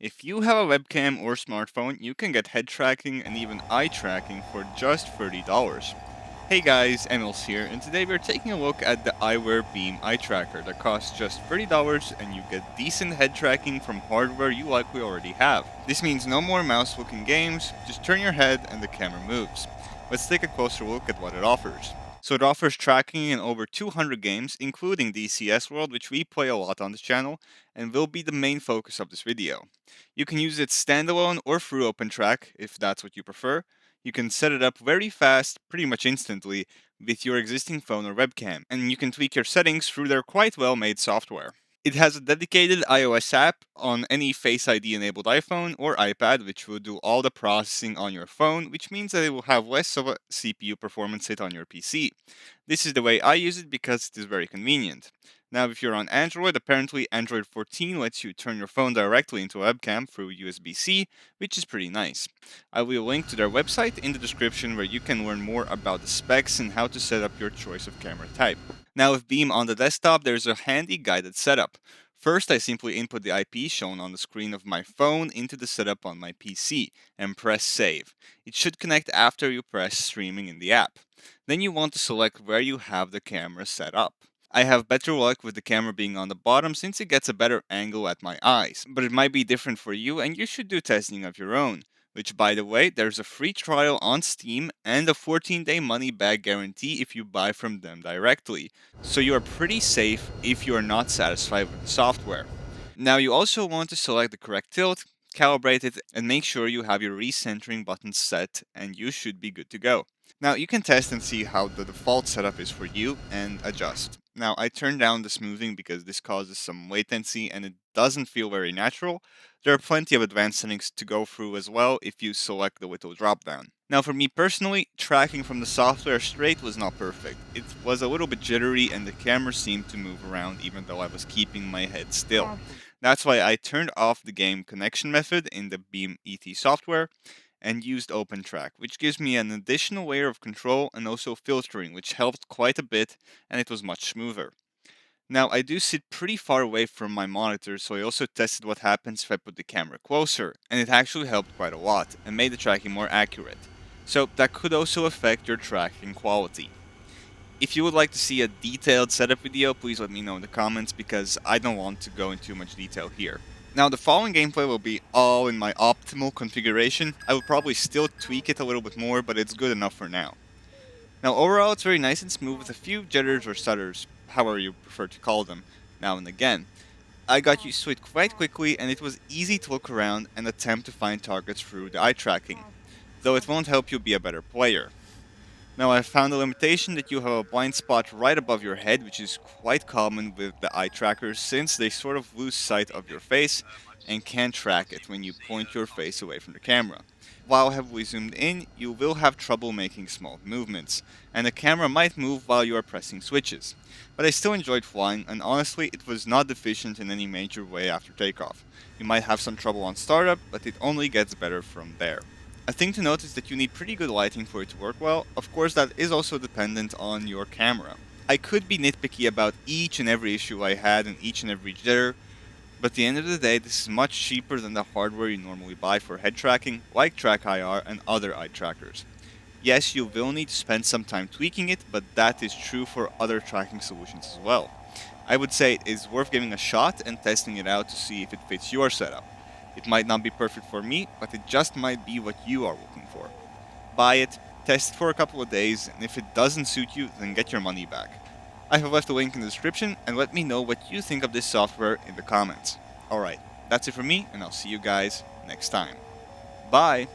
If you have a webcam or smartphone, you can get head tracking and even eye tracking for just $30. Hey guys, Emils here, and today we're taking a look at the Eyeware Beam eye tracker that costs just $30 and you get decent head tracking from hardware you likely already have. This means no more mouse looking games, just turn your head and the camera moves. Let's take a closer look at what it offers. So it offers tracking in over 200 games, including DCS World, which we play a lot on this channel, and will be the main focus of this video. You can use it standalone or through OpenTrack if that's what you prefer. You can set it up very fast, pretty much instantly, with your existing phone or webcam, and you can tweak your settings through their quite well made software. It has a dedicated iOS app on any Face ID enabled iPhone or iPad, which will do all the processing on your phone, which means that it will have less of a CPU performance hit on your PC. This is the way I use it because it is very convenient. Now, if you're on Android, apparently Android 14 lets you turn your phone directly into a webcam through USB-C, which is pretty nice. I will link to their website in the description where you can learn more about the specs and how to set up your choice of camera type. Now with Beam on the desktop, there's a handy guided setup. First, I simply input the IP shown on the screen of my phone into the setup on my PC and press save. It should connect after you press streaming in the app. Then you want to select where you have the camera set up. I have better luck with the camera being on the bottom since it gets a better angle at my eyes, but it might be different for you and you should do testing of your own. Which, by the way, there's a free trial on Steam and a 14-day money-back guarantee if you buy from them directly, so you are pretty safe if you are not satisfied with the software. Now you also want to select the correct tilt, calibrate it, and make sure you have your recentering buttons set and you should be good to go. Now you can test and see how the default setup is for you and adjust. Now I turned down the smoothing because this causes some latency and it doesn't feel very natural. There are plenty of advanced settings to go through as well if you select the little dropdown. Now for me personally, tracking from the software straight was not perfect. It was a little bit jittery and the camera seemed to move around even though I was keeping my head still. That's why I turned off the game connection method in the Beam ET software and used OpenTrack, which gives me an additional layer of control and also filtering, which helped quite a bit and it was much smoother. Now, I do sit pretty far away from my monitor, so I also tested what happens if I put the camera closer, and it actually helped quite a lot and made the tracking more accurate. So that could also affect your tracking quality. If you would like to see a detailed setup video, please let me know in the comments because I don't want to go into too much detail here. Now the following gameplay will be all in my optimal configuration. I will probably still tweak it a little bit more, but it's good enough for now. Now overall it's very nice and smooth with a few jitters or stutters, however you prefer to call them, now and again. I got used to it quite quickly and it was easy to look around and attempt to find targets through the eye tracking, though it won't help you be a better player. Now I found a limitation that you have a blind spot right above your head, which is quite common with the eye trackers since they sort of lose sight of your face and can't track it when you point your face away from the camera. While heavily zoomed in, you will have trouble making small movements, and the camera might move while you are pressing switches. But I still enjoyed flying, and honestly, it was not deficient in any major way after takeoff. You might have some trouble on startup, but it only gets better from there. A thing to note is that you need pretty good lighting for it to work well. Of course, that is also dependent on your camera. I could be nitpicky about each and every issue I had and each and every jitter, but at the end of the day, this is much cheaper than the hardware you normally buy for head tracking, like TrackIR and other eye trackers. Yes, you will need to spend some time tweaking it, but that is true for other tracking solutions as well. I would say it is worth giving a shot and testing it out to see if it fits your setup. It might not be perfect for me, but it just might be what you are looking for. Buy it, test it for a couple of days, and if it doesn't suit you, then get your money back. I have left a link in the description, and let me know what you think of this software in the comments. Alright, that's it for me, and I'll see you guys next time. Bye!